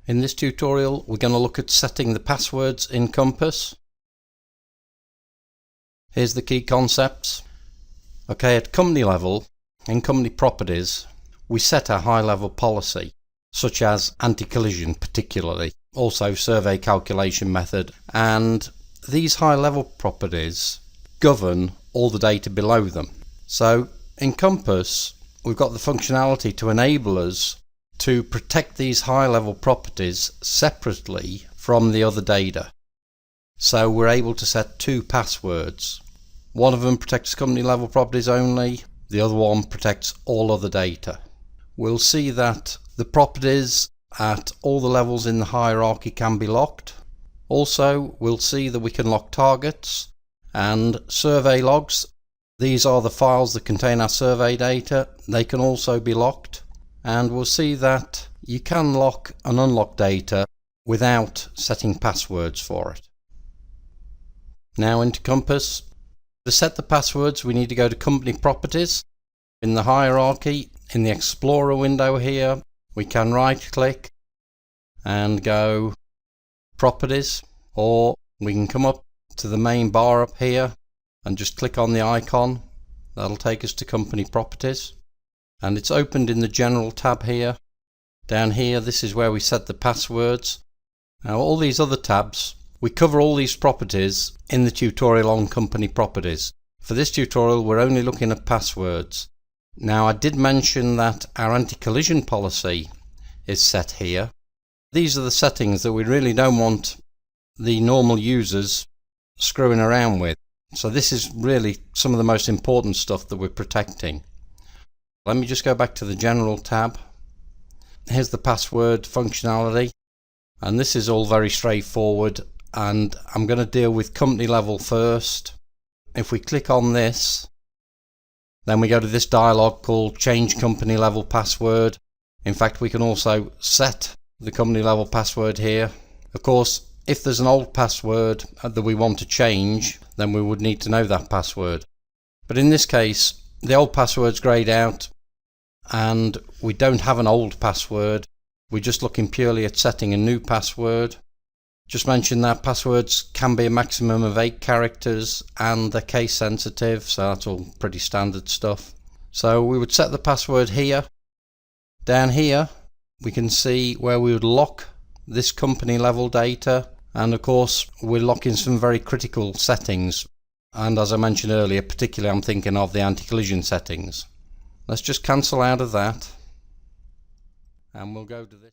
In this tutorial we're going to look at setting the passwords in Compass. Here's the key concepts. Okay, at company level, in company properties, we set a high level policy, such as anti-collision particularly, also survey calculation method, and these high level properties govern all the data below them. So in Compass we've got the functionality to enable us to protect these high level properties separately from the other data. So we're able to set two passwords. One of them protects company level properties only, the other one protects all other data. We'll see that the properties at all the levels in the hierarchy can be locked. Also, we'll see that we can lock targets and survey logs. These are the files that contain our survey data. They can also be locked. And we'll see that you can lock and unlock data without setting passwords for it. Now into Compass. To set the passwords we need to go to Company Properties. In the hierarchy, in the Explorer window here, we can right click and go Properties, or we can come up to the main bar up here and just click on the icon. That'll take us to Company Properties. And it's opened in the General tab here. Down here, this is where we set the passwords. Now all these other tabs, we cover all these properties in the tutorial on Company Properties. For this tutorial we're only looking at passwords. Now I did mention that our anti-collision policy is set here. These are the settings that we really don't want the normal users screwing around with. So this is really some of the most important stuff that we're protecting. Let me just go back to the General tab. Here's the password functionality, and this is all very straightforward, and I'm going to deal with company level first. If we click on this, then we go to this dialog called Change Company Level Password. In fact, we can also set the company level password here. Of course, if there's an old password that we want to change, then we would need to know that password. But in this case, the old password's greyed out and we don't have an old password. We're just looking purely at setting a new password. Just mention that passwords can be a maximum of 8 characters and they're case sensitive, so that's all pretty standard stuff. So we would set the password here. Down here we can see where we would lock this company level data, and of course we're locking some very critical settings, and as I mentioned earlier, particularly I'm thinking of the anti-collision settings. Let's just cancel out of that and we'll go to this.